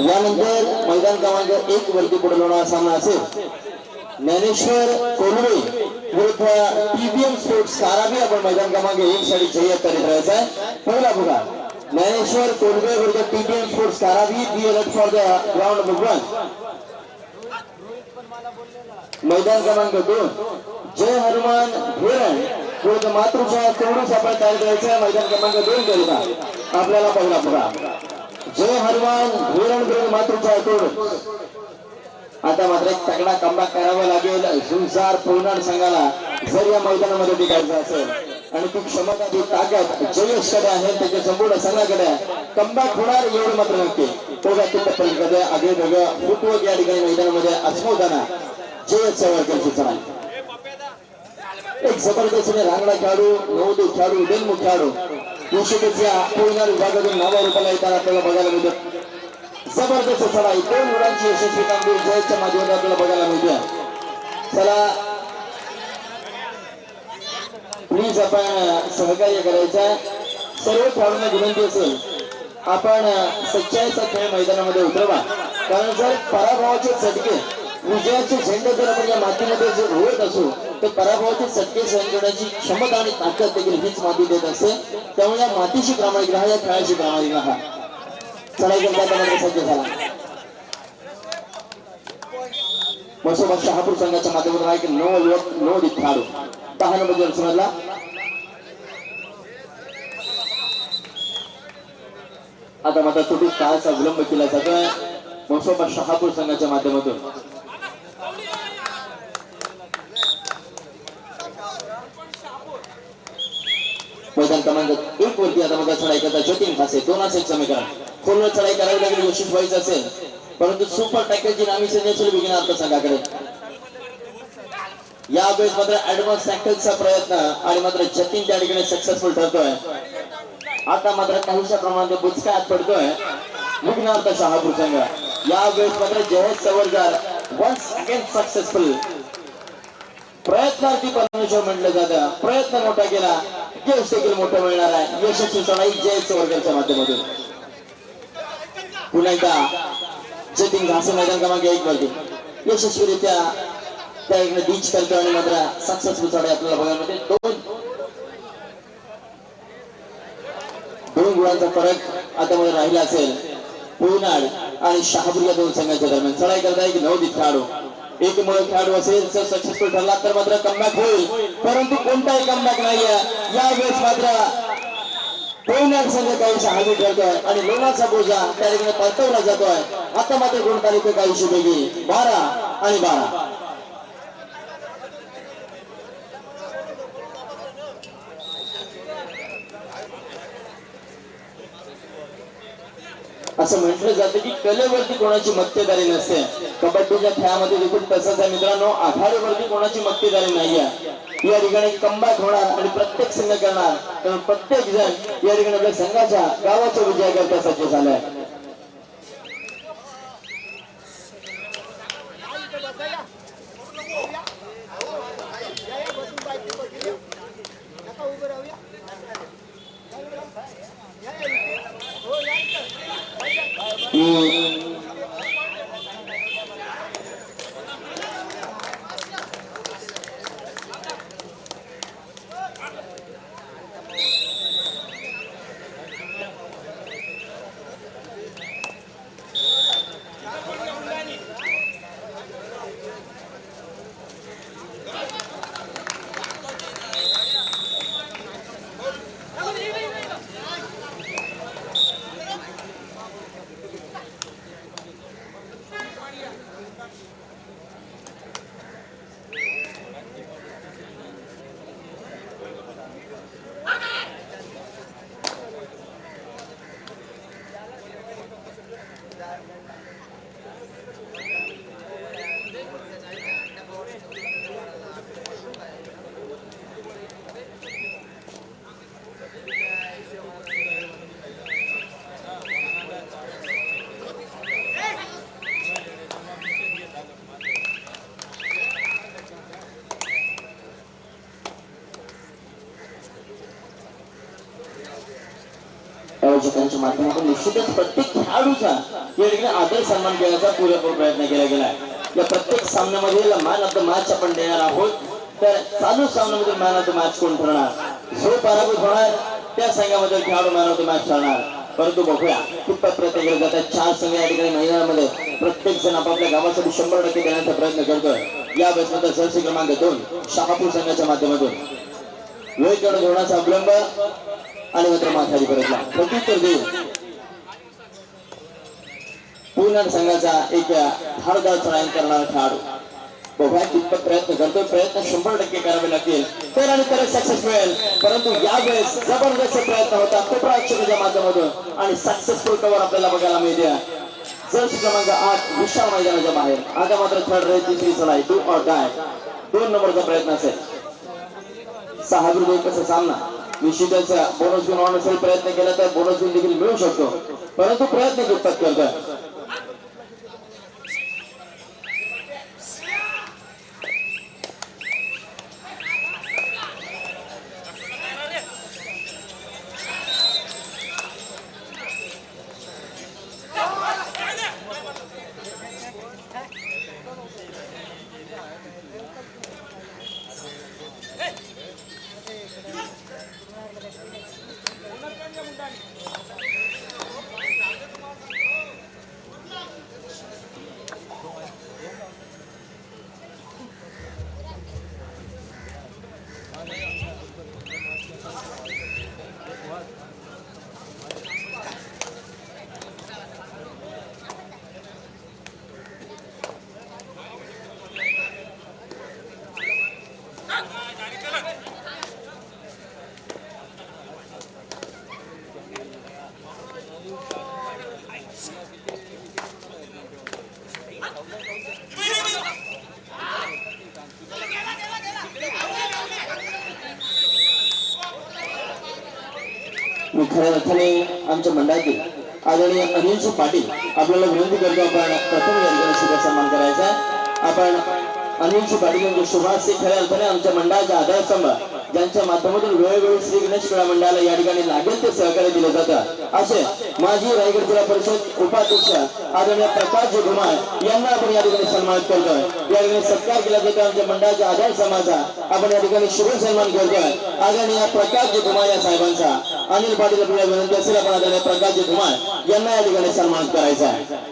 यानंतर मैदान क्रमांक 1 वरती पुढे होणारा सामना असेल ज्ञानेश्वर कोल्हे विरुद्ध टीबीएम स्पोर्ट्स साराभी. आपण मैदान क्रमांक 1 साठी जय्यत करीत राहायचा आहे. पहिला पुकार ज्ञानेश्वर कोल्हे विरुद्ध टीबीएम स्पोर्ट्स साराभी. Be alert for the ground number 1. मैदान क्रमांक 2 जय हनुमान भेरण विरुद्ध मातृछाया तेवढंच आपण तयार करायचं आहे. मैदान क्रमांक 2 करिता आपल्याला पहिला पुकार जय हनुमान भेरण विरुद्ध मातृछाया तोड. आता मात्र एक तगडा कमबॅक करावा लागेल झुंजार पवनार संघाला जर या मैदानामध्ये टिकायचं असेल आणि ती क्षमता ती ताकद जयेशकडे आहे त्याच्या संपूर्ण संघाकडे कमबॅक होणार एवढं मात्र नक्की. तेवढ्या तिथपर्यंत आगे वेगळं फुटवर्क या ठिकाणी मैदानामध्ये असमवताना जयेश सावरकर सूचना. एक जबरदस्तीने रांगडा खेळाडू नवोदित खेळाडू उदयनमुख खेळाडू यशोदेच्या पवनार विभागातून नावा रुपाला येताना आपल्याला बघायला मिळतं. जबरदस्त चढाई 2 मुलांची यशस्वी कामगिरी जयच्या माध्यमातून आपल्याला बघायला मिळते. चला प्लीज आपण सहकार्य करायचं. सर्व खेळाडूंना विनंती असेल आपण सच्चाईचा खेळ मैदानामध्ये उतरवा. कारण जर पराभवाचे चटके विजयाचे झेंडे जर आपण या मातीमध्ये जर रोवत असू तर पराभवाचे चटके सहन करण्याची क्षमता आणि ताकद देखील हीच माती देत असते. त्यामुळे या मातीशी प्रामाणिक राहा, या खेळाची प्रामाणिक राहा. चढाई करता मात्र सज्ज झाला. मसोबत शहापूर संघाच्या माध्यमातून आहे की नो खेळाडू 10 नंबर समजला. आता मात्र थोडी काळाचा विलंब केला जातोय मसोबत शहापूर संघाच्या माध्यमातून. मैदान क्रमांक 1 वरती आता मात्र चढाई करता जतीन खासे 2-1 समीकरण. खोलवर चढाई करावी लागेल यशस्वी व्हायचं असेल परंतु सुपर टॅकलची नामी संधी विघ्नार्थ संघाकडे. यावेळेस मात्र ऍडव्हान्स टॅकलचा प्रयत्न आणि मात्र जतीन त्या ठिकाणी सक्सेसफुल ठरतोय. आता मात्र काहीशा प्रमाणात बुचका हात पडतोय विघ्नार्थ शहापूर संघ. यावेळेस मात्र Jayesh Savarkar once again successful. प्रयत्नार्थी परमेश्वर म्हटलं जातं. प्रयत्न मोठा केला यश देखील मोठं मिळणार आहे. यशस्वी चढाई जयेश सावरकरच्या माध्यमातून. पुन्हा एकदा जतीन घासे मैदान क्रमांक 1 वरती यशस्वीरित्या त्या इकडे डीच करतो आणि मात्र सक्सेसफुल चढाई आपल्याला बघायला मिळते. 2 गुणांचा फरक आता मध्ये राहिला असेल पुनाड आणि शहापूर या 2 संघांच्या दरम्यान. चढाई करता एक नवोदित खेळाडू एकमेव खेळाडू असेल जर सक्सेसफुल ठरला तर मात्र कमबॅक होईल परंतु कोणताही कमबॅक नाहीये. यावेळेस मात्र पुनाड संघ काहीशा हवी ठरतोय आणि लोणाचा बोजा त्या ठिकाणी परतवला जातोय. आता मात्र गुण तालिके काहीशी वेगळी 12 आणि 12 असं म्हटलं जातं की कलेवरती कोणाची मक्तेदारी नसते. कबड्डीच्या खेळामध्ये देखील तसंच आहे मित्रांनो. आघाडीवरती कोणाची मक्तेदारी नाहीये. या ठिकाणी कमबॅक होणार आणि प्रत्येक संघ करणार तर प्रत्येक जण या ठिकाणी आपल्या संघाच्या गावाच्या विजयाकरता सज्ज झालाय. माध्यमातून निश्चितच प्रत्येक खेळाडूचा या ठिकाणी आदर सन्मान करण्याचा पुरेपूर प्रयत्न केला गेला आहे. या प्रत्येक सामन्यामध्ये मॅन ऑफ द मॅच आपण देणार आहोत. तर चालू सामन्यामध्ये मॅन ऑफ द मॅच कोण ठरणार, जो पराभूत होणार त्या संघामध्ये खेळाडू मॅन ऑफ द मॅच ठरणार. परंतु बघूया कितपत प्रयत्न केले जातात. 4 संघ या ठिकाणी मैदानामध्ये प्रत्येक जण आपापल्या गावासाठी 100% देण्याचा प्रयत्न करतोय. या बसमध्ये जर्सी क्रमांक 2 शहापूर संघाच्या माध्यमातून वेळ करून धोरणाचा अवलंब आणि मात्र माथाडी परतला प्रत्युत्तर देऊ पुन्हा संघाचा एक धारदार चढाई करणारा खेळाडू. बघूया कितपत प्रयत्न करतोय. प्रयत्न 100% करावे लागतील तर आणि तरच सक्सेस मिळेल. परंतु यावेळेस जबरदस्त प्रयत्न होता प्रेक्षकांच्या माध्यमातून आणि सक्सेसफुल कव्हर आपल्याला बघायला मिळते. जर्सी क्रमांक 8 विशाल मैदानाच्या बाहेर. आता मात्र थर्ड रेस तिसरी चढाई डू ऑर डाय 2 नंबरचा प्रयत्न असेल. 6 विरुद्ध 1 सामना. निश्चितच बोनस गुण होण्यासाठी प्रयत्न केला तर बोनस गुण देखील मिळू शकतो. परंतु प्रयत्न कितपत करतोय. खऱ्या अर्थाने आमच्या मंडळातील आदरणीय अनिल पाटील आपल्याला विनंती करतो आपण प्रथम या ठिकाणी शुभ सन्मान करायचा. आपण अनिल पाटील यांचे शुभास्ते खऱ्या अर्थाने आमच्या मंडळाचा आधारस्तंभ ज्यांच्या माध्यमातून वेळोवेळी श्री गणेश क्रीडा मंडळाला या ठिकाणी लागेल ते सहकार्य दिले जातं असे माजी रायगड जिल्हा परिषद उपाध्यक्ष आदरणीय प्रकाश धुमाळ यांना आपण या ठिकाणी सन्मानित करतोय. या ठिकाणी सत्कार केला जातो आमच्या मंडळाच्या आधार समाजा. आपण या ठिकाणी शुभ सन्मान करतोय आदरणीय प्रकाश धुमाळ या साहेबांचा. अनिल पाटील आपल्याला विनंती असेल आपण आदरणीय प्रकाश धुमाळ यांना या ठिकाणी सन्मानित करायचा आहे.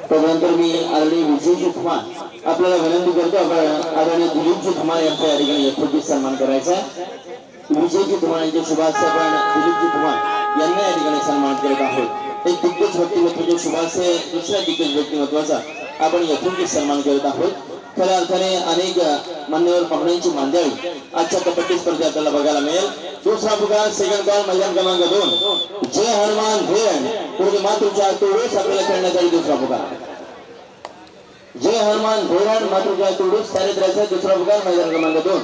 त्यानंतर मी आदरणीय विजयजी धुमाळ आपल्याला विनंती करतो आपण आदरणीय दिलीपजी धुमाळ यांचा या ठिकाणी यथोचित सन्मान करायचा आहे. विजयजी धुमाळ यांच्या शुभास्ते आपण दिलीपजी धुमाळ यांना या ठिकाणी सन्मान करत आहोत. एक दिग्गज व्यक्तिमत्वाच्या शुभास्ते दुसऱ्या दिग्गज व्यक्तिमत्वाचा आपण यथोचित सन्मान करत आहोत. खऱ्या अर्थाने अनेक मान्यवर पाहुण्यांची मांदियाळी आजच्या कबड्डी स्पर्धेत आपल्याला बघायला मिळेल. दुसरा पुकार सेकंड बॉल मैदान क्रमांक 2 जय हनुमान भेण पूर्वी मातृच्या तोडूस आपल्याला खेळण्यासाठी दुसरा पुकार. जय हनुमान भेण मातृच्या तोडूस चारित्र्याचा दुसरा पुकार मैदान क्रमांक 2.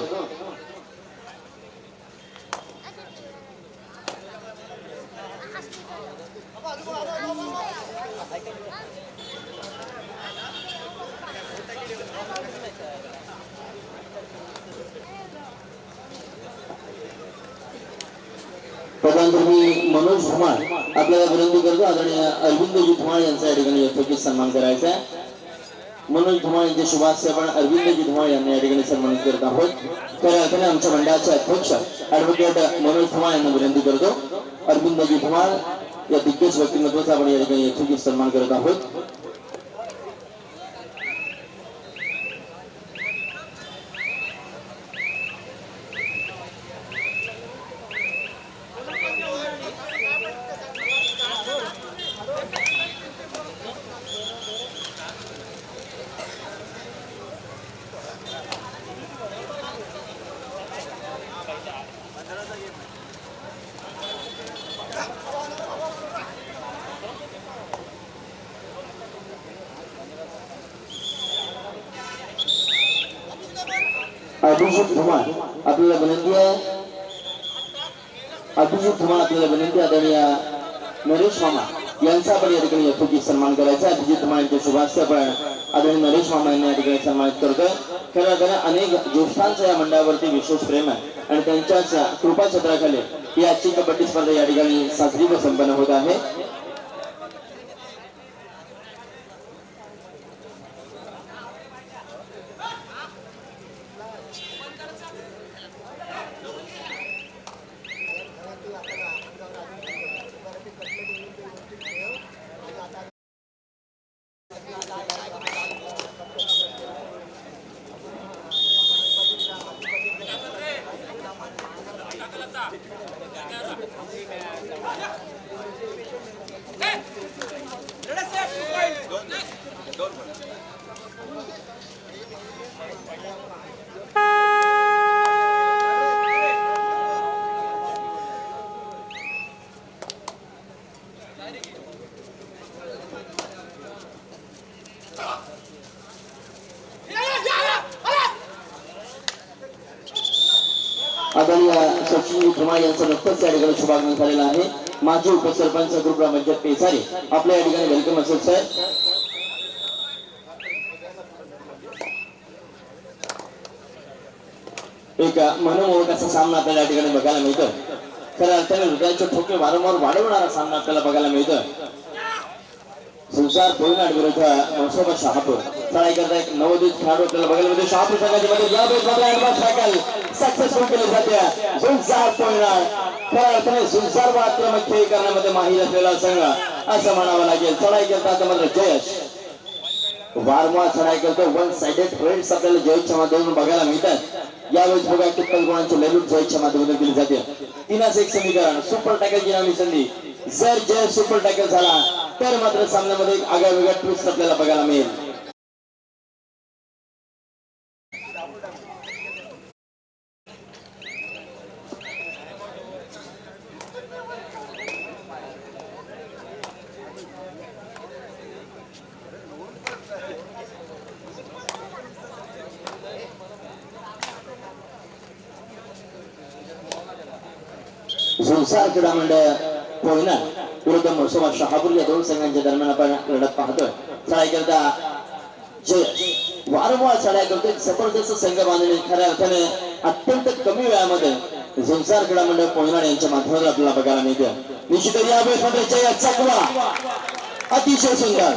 त्यानंतर मी मनोज धुमाळ आपल्याला विनंती करतो आदरणीय अरविंदजी धुमाळ यांचा या ठिकाणी यथोचित सन्मान करायचा आहे. मनोज धुमाळ यांचे शुभास्ते आपण अरविंदजी धुमाळ यांना या ठिकाणी सन्मानित करत आहोत. त्या अर्थाने आमच्या मंडळाचे अध्यक्ष ऍडव्होकेट मनोज धुमाळ यांना विनंती करतो अरविंदजी धुमाळ या दिग्गज व्यक्तिमत्वाचा आपण या ठिकाणी यथोचित सन्मान करत आहोत. अभिजित धुमाळ आपल्याला विनंती आहे, अभिजित धुमाळ आपल्याला विनंती आदरणीय नरेश मामा यांचा आपण या ठिकाणी यथोचित सन्मान करायचा। अभिजित धुमाळ यांच्या शुभास्ते आपण आदरणीय नरेश मामा यांना या ठिकाणी सन्मानित करतोय। खरं अर्थाने अनेक ज्येष्ठांचं या मंडळावरती विशेष प्रेम आहे आणि त्यांच्याच कृपाछत्राखाली ही आजची कबड्डी स्पर्धा या ठिकाणी साजरी व संपन्न होत आहे। आदरणीय सचिन धुमाळ यांचं नुकतंच या ठिकाणी शुभागमन झालेलं आहे। माजी उपसरपंच ग्रामपंचायत पेसारी आपल्या या ठिकाणी वेलकम असेल साहेब। एक मनमोहक असा सामना आपल्याला या ठिकाणी बघायला मिळतो। खऱ्या अर्थाने हृदयाचे ठोके वारंवार वाढवणारा सामना आपल्याला बघायला मिळतो। संसार पोयनाड विरुद्ध मनसोबा शहापूर चढाई करता एक नवोदित खेळाडू आपल्याला बघायला मिळतो। शहापूर संघाची मध्ये या बेसमध्ये ॲडव्हान्स टॅकल सक्सेसफुल केली जाते। संसार पोयनाड खऱ्या अर्थाने संसार व आक्रमक खेळ करण्यामध्ये माहीर असलेला संघ असं म्हणावं लागेल। चढाई करता मात्र जयश वारंवार चढाई करतो। वन साइडेड रेड्स आपल्याला जयशच्या माध्यमातून बघायला मिळतात। यावेळेस बघा कितपत गुणांची लढत जयशच्या माध्यमातून केली जाते। 3-1 समीकरण सुपर टॅकलची नावी संधी जर जय सुपर टॅकल झाला तर मात्र सामन्यामध्ये एक आगळा-वेगळा ट्विस्ट आपल्याला बघायला मिळेल। संसार क्रीडा मंडळ पोयनाड विरुद्ध मनसोबा शहापूर या दोन संघांच्या दरम्यान आपण लढत पाहतोय। चढाई करता जय वारंवार चढाई करतोय। जबरदस्त संघ बांधणी खऱ्या अर्थाने अत्यंत कमी वेळामध्ये संसार क्रीडा मंडळ पोयनाड यांच्या माध्यमातून आपल्याला बघायला मिळते। निश्चितच यावेळेस मध्ये जय चकवा अतिशय सुंदर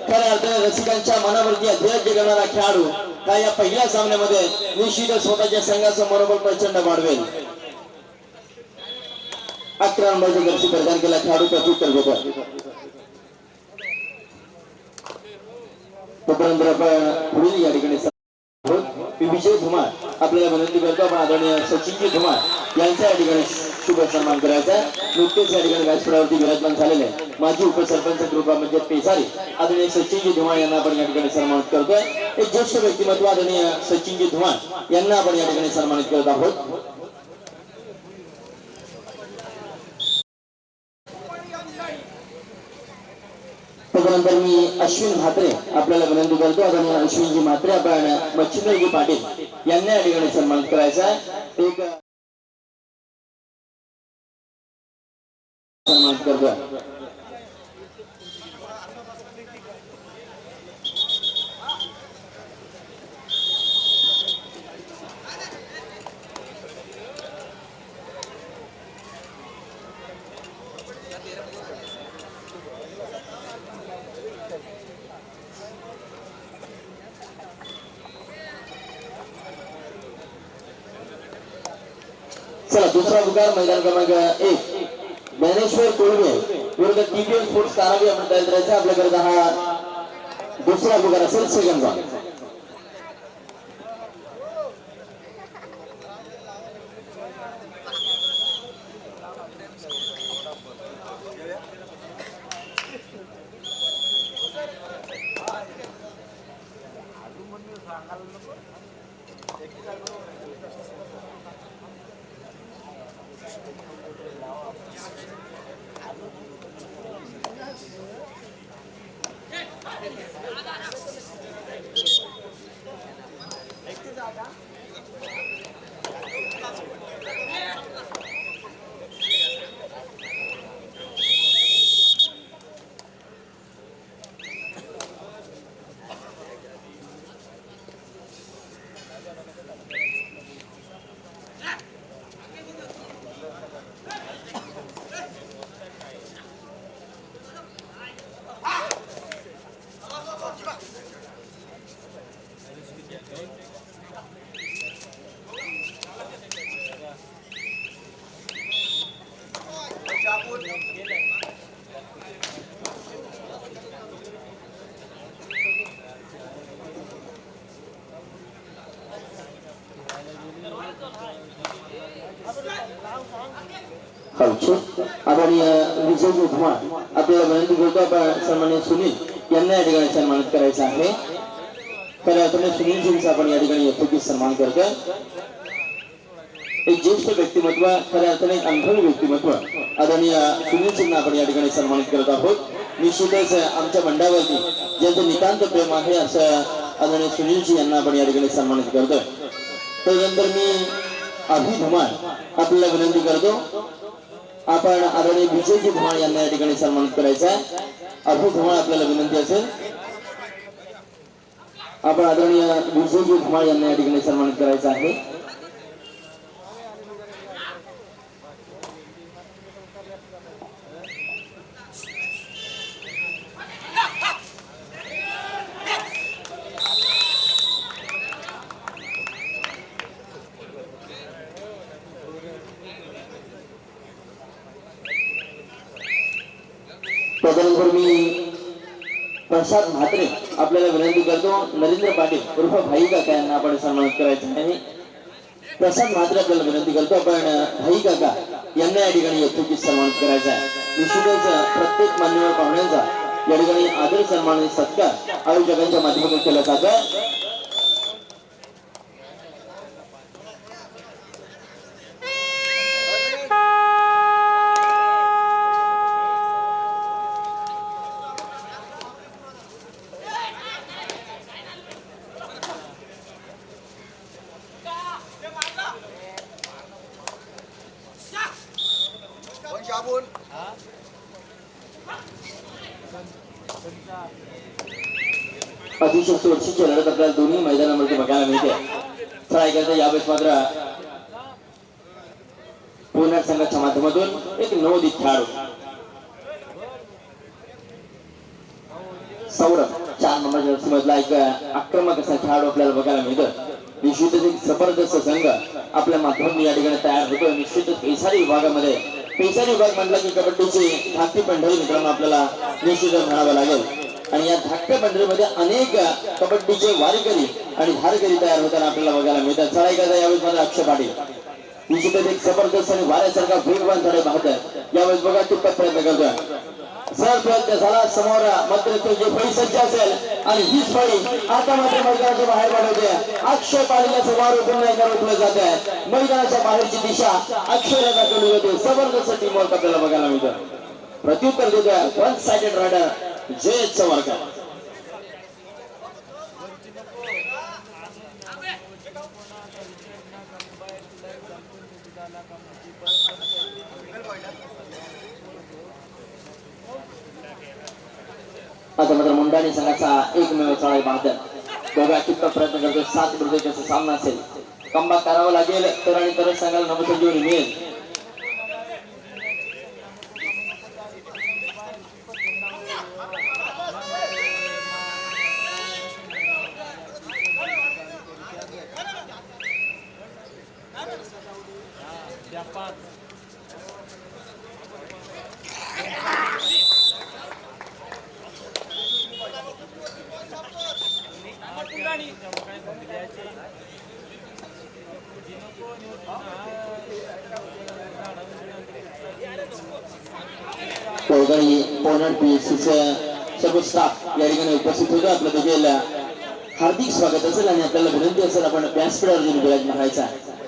खऱ्या अर्थाने रसिकांच्या मनावरती अध्यक्ष करणारा खेळाडू हा या पहिल्या सामन्यामध्ये निश्चितच स्वतःच्या संघाचं मनोबल प्रचंड वाढवेल। 11 नंबरचे गरजी प्रदान केला खेळाडू प्रत्युत्तर देतो। तोपर्यंत आपण पुढील या ठिकाणी विजय धुमाळ आपल्याला विनंती करतो आपण आदरणीय सचिनजी धुमाळ यांचा या ठिकाणी शुभ सन्मान करायचा आहे। नुकतेच या ठिकाणी व्यासपीठावरती विराजमान झालेले माजी उपसरपंच ग्रामपंचायत पेसारी आदरणीय सचिनजी धुमाळ यांना आपण या ठिकाणी सन्मानित करतोय। एक ज्येष्ठ व्यक्तिमत्व आदरणीय सचिनजी धुमाळ यांना आपण या ठिकाणी सन्मानित करत आहोत। त्यानंतर मी अश्विन म्हात्रे आपल्याला विनंती करतो आदरणीय अश्विनजी म्हात्रे आपण मच्छिंद्रजी पाटील यांना या ठिकाणी सन्मानित करायचा आहे। एक सन्मानित करतो। चला दुसरा पुकार मैदान क्रमांक 1 ज्ञानेश्वर कोळवे विरुद्ध टीपीएल स्पोर्ट्स तारावी आपण तयार करायचा। आपल्याकडे हा दुसरा पुकार असेल सेकंड वन। खालचे आदरणीय विजय धुमाळ आपल्याला विनंती करतो आपण सन्माननीय सुनील यांना या ठिकाणी सन्मानित करायचं आहे. खऱ्या अर्थाने सुनीलजींचा आपण या ठिकाणी यथोचित सन्मान करतोय. एक ज्येष्ठ व्यक्तिमत्व, खऱ्या अर्थाने एक अनुभवी व्यक्तिमत्व आदरणीय सुनीलजींना आपण या ठिकाणी सन्मानित करत आहोत. निश्चितच आमच्या मंडळावरती ज्यांचं नितांत प्रेम आहे असं आदरणीय सुनीलजी यांना आपण या ठिकाणी सन्मानित करतोय. त्यानंतर मी अभि धुमाळ आपल्याला विनंती करतो आपण आदरणीय विजयजी धुमाळ यांना या ठिकाणी सन्मानित करायचा आहे. अभि धुमाळ आपल्याला विनंती असेल आपण आदरणीय विजयजी धुमाळ यांना या ठिकाणी सन्मानित करायचा आहे. त्यानंतर मी प्रसाद म्हात्रे आपल्याला विनंती करतो नरेंद्र पाटील उर्फ भाई काका यांना आपण सन्मानित करायचं आहे. प्रसाद म्हात्रे आपल्याला विनंती करतो आपण भाई काका यांना या ठिकाणी यथोचित सन्मानित करायचा आहे. निश्चितच प्रत्येक मान्यवर पाहुण्यांचा या ठिकाणी आदर सन्मान आणि सत्कार आयोजकांच्या माध्यमातून केला जातो. अतिशय सुरक्षित लढत आपल्याला दोन्ही मैदानामध्ये बघायला मिळते. ट्राय करता यावेळेस मात्र पुणे संघाच्या माध्यमातून एक नवोदित खेळाडू सौरभ 4 नंबर जर्सी मधला एक आक्रमक असा खेळाडू आपल्याला बघायला मिळतो. निश्चितच एक जबरदस्त संघ आपल्या माध्यमातून या ठिकाणी तयार होतो. निश्चितच पेसारी विभागामध्ये पेसारी विभाग म्हटलं की कबड्डीची धाकटी पंढरी मित्रांनो आपल्याला निश्चितच म्हणावं लागेल. आणि या धाकट्या पंढरीमध्ये अनेक कबड्डीचे वारकरी आणि धारकरी तयार होताना आपल्याला बघायला मिळतात. चढाई करता यावेळेस माझा अक्षय पाटील निश्चितच एक जबरदस्त आणि वाऱ्यासारखा वेगवान चढाई पाहत यावेळेस बघा तिप्पट प्रयत्न करतोय. सर प्रयत्न झाला समोर मात्र तो जे फळी सज्ज असेल आणि हीच फळी आता मात्र मैदानाच्या बाहेर पाठवते. अक्षय पाटीलला समोर पुन्हा एकदा रोखलं जात आहे. मैदानाच्या बाहेरची दिशा अक्षयला दाखवली जाते. जबरदस्त टीमवर्क आपल्याला बघायला मिळतं. प्रत्युत्तर देतोय वन साइडेड रायडर जय चव्हाणकर. आता मात्र मुंडाणी संघाचा एकमेव चढाई पाहतात दोघा कितपत प्रयत्न करतोय. 7 विरुद्ध असा सामना असेल. कमबॅक करावा लागेल तर आणि तरच संघाला नवसंजीवनी मिळेल. सर्व स्टाफ या ठिकाणी उपस्थित होतो. आपलं देखील हार्दिक स्वागत असेल आणि आपल्याला विनंती असेल आपण व्यासपीठावर जाऊन विराजमान राहायचा.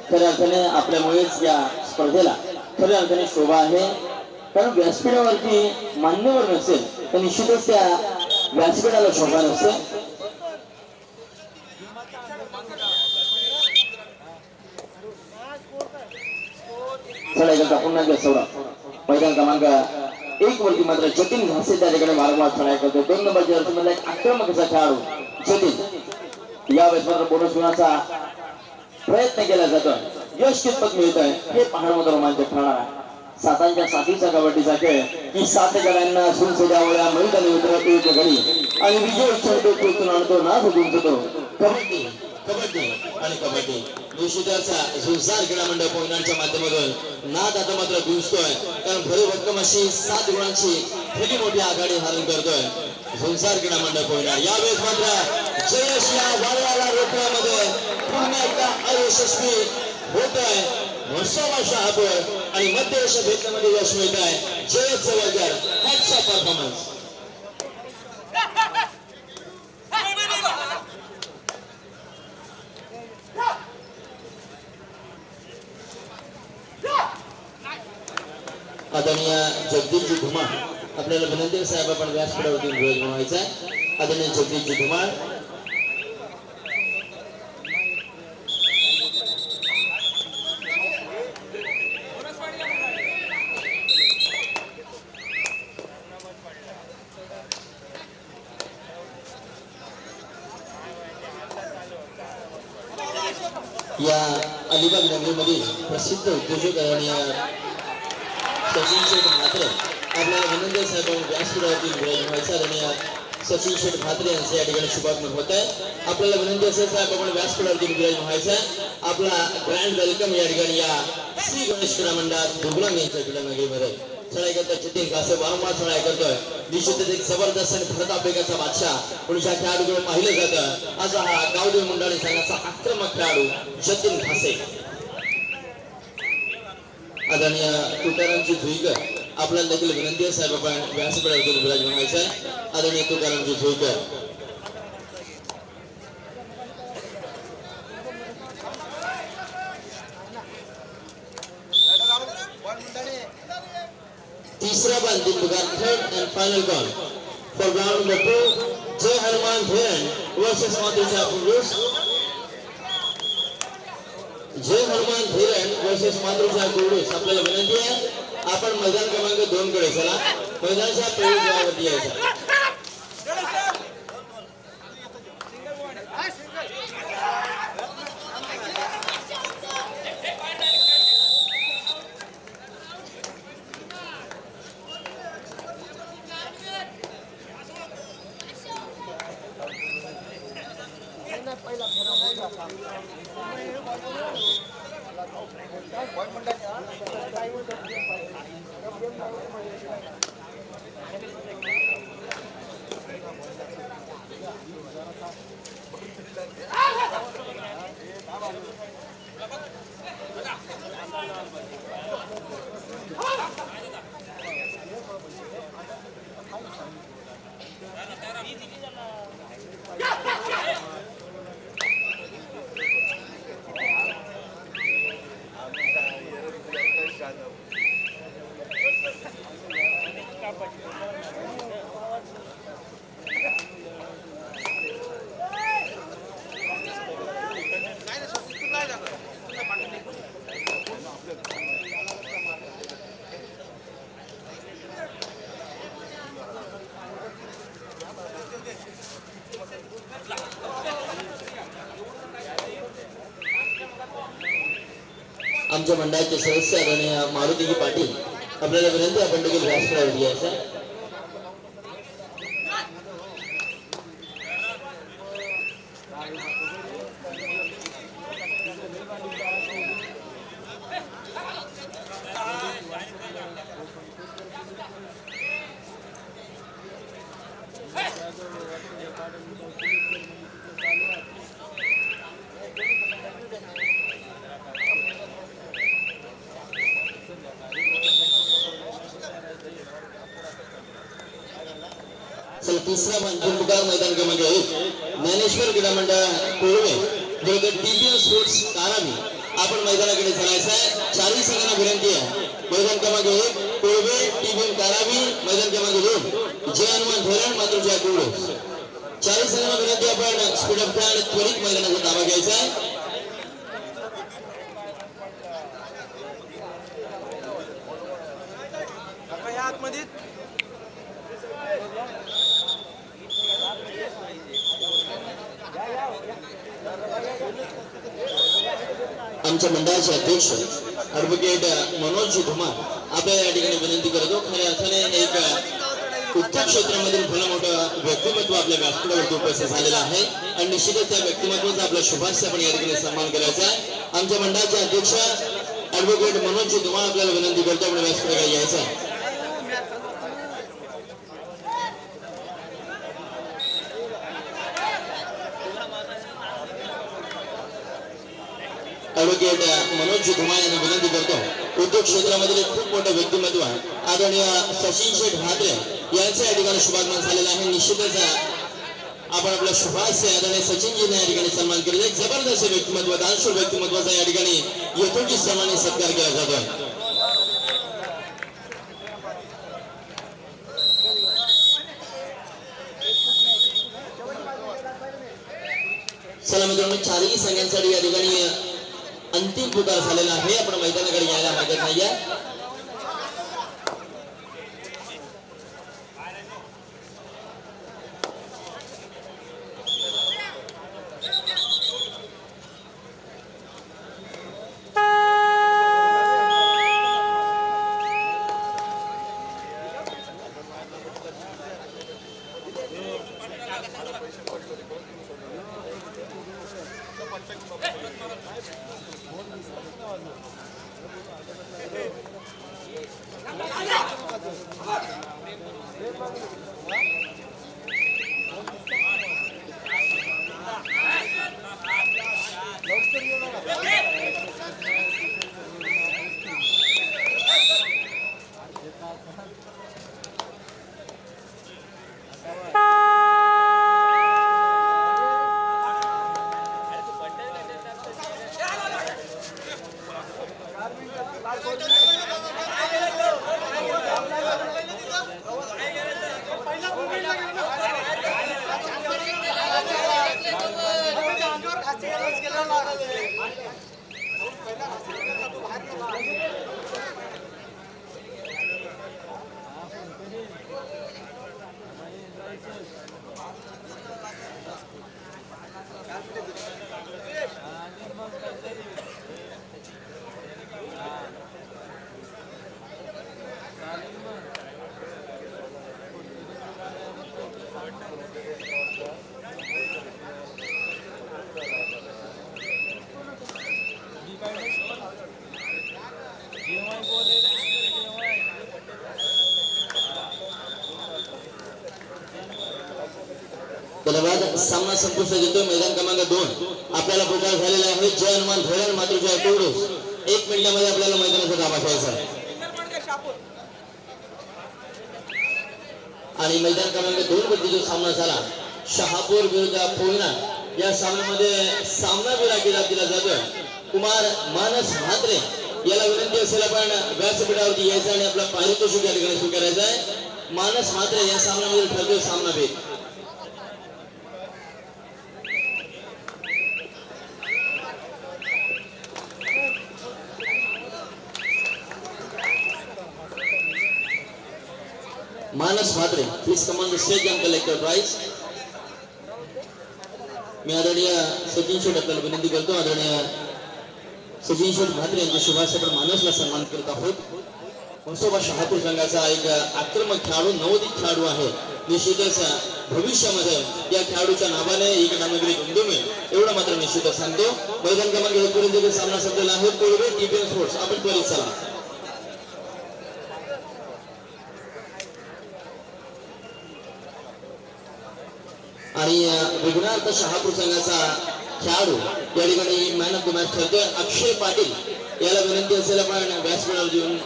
खऱ्या अर्थाने आपल्यामुळेच या स्पर्धेला खऱ्या अर्थाने शोभा आहे. कारण व्यासपीठावरती मान्यवर नसेल तर निश्चितच त्या व्यासपीठाला शोभा नसते. चढाई करता पुन्हा सौरभ मैदान क्रमांक 1 वरती मात्र जतीन घासे त्या ठिकाणी वारंवार चढाई करतो. 2 नंबर जर्सी मधला एक आक्रमक असा खेळाडू जतीन यावेळेस मात्र बोनस गुणाचा प्रयत्न केला जातो. यश कितपत मिळतंय हे पाहणं मात्र रोमांचक ठरणार आहे. सातांच्या साथीचा कबड्डीचा खेळ की 7 गड्यांना सुनसुद्यावळ्या मैदानी उतरतो एक घडी आणि विजय चढतो खेचून आणतो नाथ गुंजतो. कबड्डी कबड्डी आणि कबड्डी निश्चितच झुंजार क्रीडा मंडळ पोहण्याच्या माध्यमातून नाद आता मात्र गुंजतोय. कारण भरी भक्कम अशी 7 गुणांची भली मोठी आघाडी धारण करतोय झुंजार क्रीडा मंडळ पोहणार. यावेळेस मात्र जयश या वाळवाला रोखण्यामध्ये पुन्हा एकदा अयशस्वी होतोय. वर्षावा शहापूर आणि मध्य एशिया भेटण्यामध्ये यश मिळत आहे. जय चवळकर, हॅट्स ऑफ परफॉर्मन्स. आदरणीय जगदीशजी धुमाळ आपल्याला विनंती साहेब आपण व्यासपीठावरती ध्वज बनवायचा आहे. आदरणीय जगदीशजी धुमाळ. या अलिबाग नगरीमधील प्रसिद्ध उद्योजक आदरणीय सचिन शेठ म्हात्रे आपल्याला विनंती साहेब व्यासपीठावरती ध्वज बनवायचा. आदरणीय सचिन शेठ म्हात्रे यांचे या ठिकाणी शुभागमन होत आहे. आपल्याला विनंती असेल साहेब आपण व्यासपीठावरती विराजमान व्हायचा. आपला ग्रँड वेलकम या ठिकाणी या श्री गणेश क्रीडा मंडळात दुबळंग यांच्या क्रीडा नगरीमध्ये चढाई करतात. जितीन कासे वारंवार चढाई करतोय. निश्चितच एक जबरदस्त आणि भारत आफ्रिकेचा बादशाह म्हणून ज्या खेळाडूकडे पाहिलं जातं आज हा गावदेव मंडळी संघाचा आक्रमक खेळाडू जतीन खासे. आदरणीय तुकारामजी झुईकर आपल्याला देखील विनंती आहे साहेब आपण व्यासपीठावरती विराजमान व्हायचं आहे. आदरणीय तुकारामजी झुईकर. तीसरा बॉल दिलबुगार, third and final ball for round number 2. Jai Hanuman भेरण वर्सेस मातृशा पुरुष. जय हनुमान भेरण वर्सेस मातृशा पुरुष. आपल्याला विनंती आहे आपण मैदान क्रमांक 2 कडे चला. मैदानाच्या प्रवेशद्वारावरती यायचं. आमच्या मंडळाचे सदस्य आदरणीय मारुतीजी पाटील आपल्याला विनंती आपण देखील व्यासपीठावरती यायचं. तीसरा दिलबुगार मैदान क्रमांक 1 ज्ञानेश्वर क्रीडा मंडळ कोळवे विरुद्ध टीपीएम स्पोर्ट्स कारावी. आपण मैदानाकडे चलायचं आहे. चारही संघांना विनंती आहे. मैदान क्रमांक 1 कोळवे टीपीएम कारावी. मैदान क्रमांक 2 जय हनुमान भेरण मातृशा कोळवे. चारही संघांना विनंती आपण स्पीड अप खेळ त्वरित मैदानाचा ताबा घ्यायचा आहे. आमच्या मंडळाचे अध्यक्ष ॲडव्होकेट मनोजजी धुमाळ आपल्याला या ठिकाणी विनंती करतो. खऱ्या अर्थाने एक उद्योग क्षेत्रामधील भलं मोठं व्यक्तिमत्व आपल्या व्यासपीठावरती उपस्थित झालेलं आहे आणि निश्चितच त्या व्यक्तिमत्वाचा आपला शुभास्य आपण या ठिकाणी सन्मान करायचा आहे. आमच्या मंडळाचे अध्यक्ष ॲडव्होकेट मनोजजी धुमाळ आपल्याला विनंती करतो आपण व्यासपीठाकडे यायचं. ॲडव्होकेट मनोजजी धुमाळ यांना विनंती करतो उद्योग क्षेत्रामधील खूप मोठं व्यक्तिमत्व आहे आदरणीय सचिन शेठ म्हात्रे यांचं या ठिकाणी शुभागमन झालेलं आहे। निश्चितच आपण आपल्या शुभास्य आदरणीय सचिनजींना या ठिकाणी सन्मान केलेला आहे। जबरदस्त व्यक्तिमत्व दानशूर व्यक्तिमत्वाचा या ठिकाणी यथोचित सन्मानित सत्कार केला जातोय। चला मित्रांनो चारही संघांसाठी या ठिकाणी अंतिम पुकार झालेला आहे। आपण मैदानाकडे यायला मागत नाहीये। धन्यवाद। सामना संपुष्टात येतोय। मैदान क्रमांक 2 आपल्याला पुकार झालेला आहे। जय हनुमान धरण मातृजय टोडूस 1 मिनिटामध्ये आपल्याला मैदानाचा ताबा घ्यायचा आहे आणि मैदान क्रमांक 2 वरती जो सामना झाला शहापूर विरुद्ध पूर्णा या सामन्यामध्ये सामनावीर दिला जातोय कुमार मानस म्हात्रे याला विनंती असेल आपण व्यासपीठावरती यायचं आणि आपला पारितोषिक या ठिकाणी स्वीकारायचा आहे। मानस म्हात्रे या सामन्यामध्ये ठरतोय सामनावीर। Manas Mhatre please come on the stage and collect your prize. मी आदरणीय सचिन शेठ आपल्याला विनंती करतो आदरणीय सचिन शेठ म्हात्रे यांच्या शुभाशय आपण मानसला सन्मान करत आहोत। मनसोबा शहापूर संघाचा एक आक्रमक खेळाडू नवोदित खेळाडू आहे। निश्चितच भविष्यामध्ये या खेळाडूच्या नावाने एक नामगिरी नोंदवेल एवढं मात्र निश्चितच सांगतो। मैदान क्रमांक 1 पर्यंत सामना संपलेला आहे। कोळवे टीपीएन स्पोर्ट्स आपण त्वरित चला। आणि विघ्नार्थ शहापूर संघाचा खेळाडू या ठिकाणी मॅन ऑफ द मॅच ठरतोय अक्षय पाटील याला विनंती असेल आपण व्यासपीठावर येऊन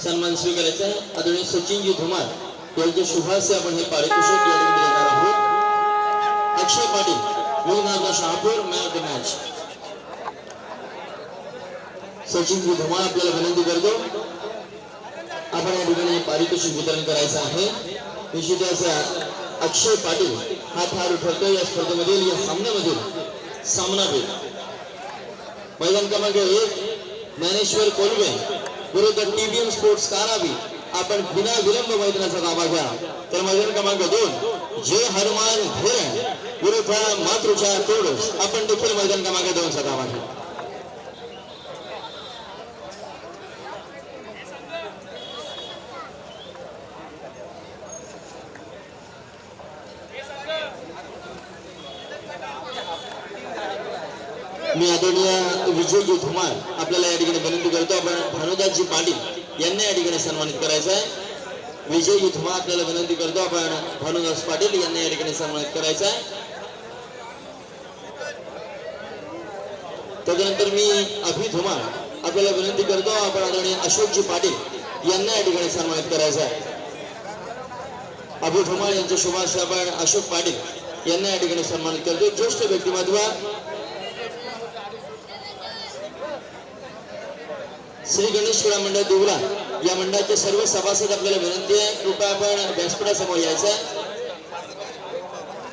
सन्मान स्वीकारायचा आहे। आदरणीय सचिनजी धुमाळ यांचे शुभास्य आपण हे पारितोषिक या ठिकाणी देणार आहोत। अक्षय पाटील विघ्नार्थ Shahapur man of the match. Sachinji Dhumal आपल्याला विनंती करतो आपण या ठिकाणी पारितोषिक वितरण करायचं आहे। निश्चितच अक्षय पाटील हा खेळाडू ठरतो या स्पर्धेमधील या सामन्यामधील सामनावीर। मैदान क्रमांक 1 ज्ञानेश्वर कोलवे विरुद्ध टीबीएम स्पोर्ट्स कारावी आपण बिना विलंब मैदानाचा ताबा घ्या। तर मैदान क्रमांक 2 जय हनुमान धरण विरुद्ध मातृजय टोडूस आपण देखील मैदान क्रमांक 2 चा ताबा घ्या। मी आदरणीय विजयजी धुमाळ आपल्याला या ठिकाणी विनंती करतो आपण भानुदासजी पाटील यांना या ठिकाणी सन्मानित करायचं आहे। विजयजी धुमाळ आपल्याला विनंती करतो आपण भानुदास पाटील यांना या ठिकाणी सन्मानित करायचं आहे। तदनंतर मी अभि धुमाळ आपल्याला विनंती करतो आपण आदरणीय अशोकजी पाटील यांना या ठिकाणी सन्मानित करायचं आहे. अबू धुमाळ यांच्या शुभास आपण अशोक पाटील यांना या ठिकाणी सन्मानित करतो. ज्येष्ठ व्यक्तिमत्व श्री गणेश क्रीडा मंडळ देवळा या मंडळाचे सर्व सभासद आपल्याला विनंती आहे कृपया आपण व्यासपीठासमोर यायचं आहे.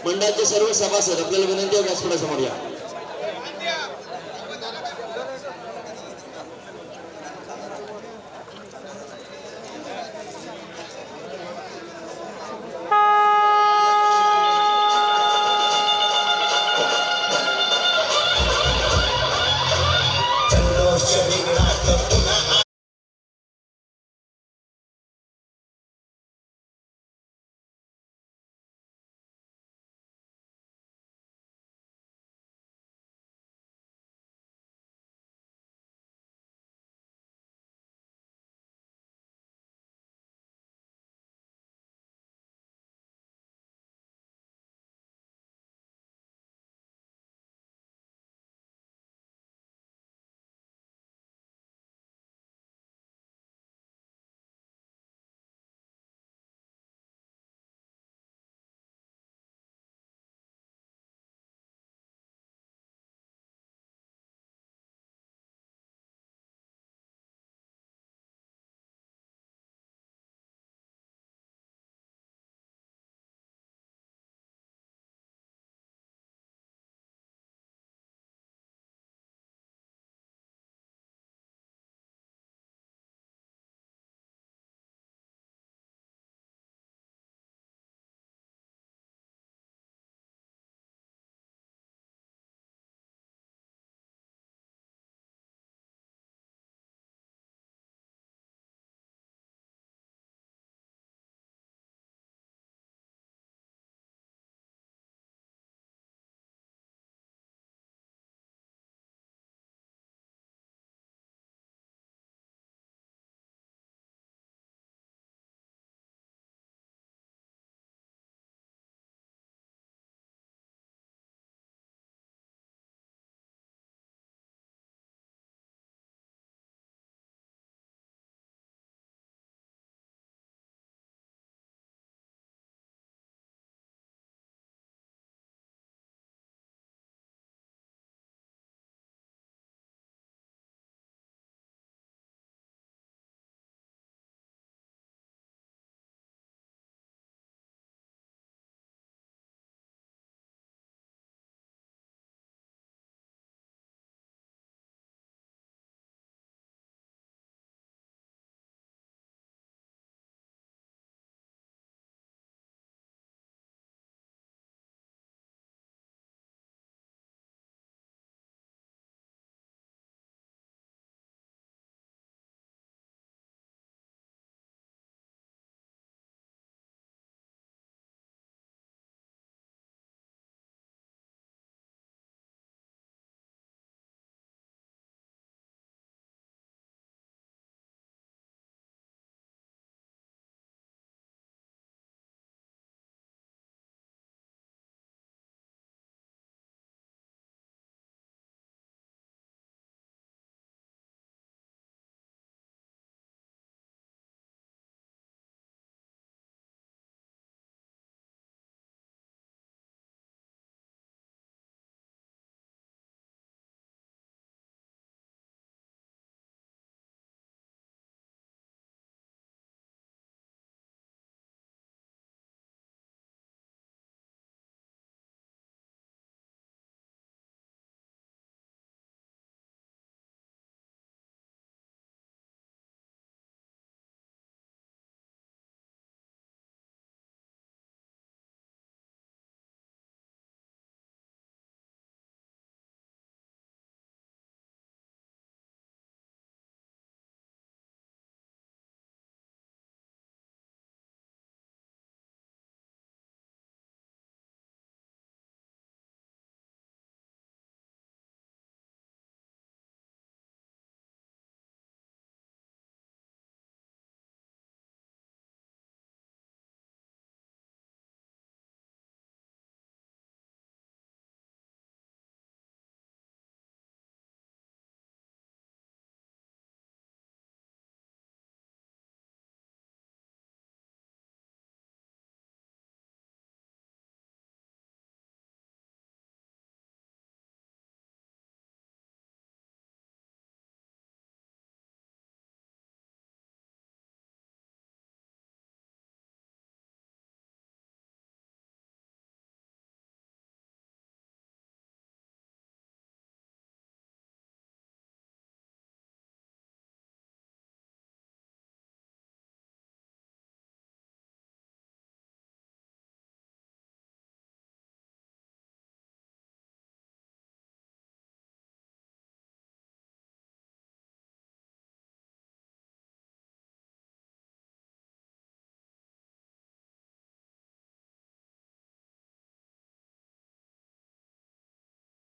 मंडळाचे सर्व सभासद आपल्याला विनंती आहे व्यासपीठासमोर या. Shani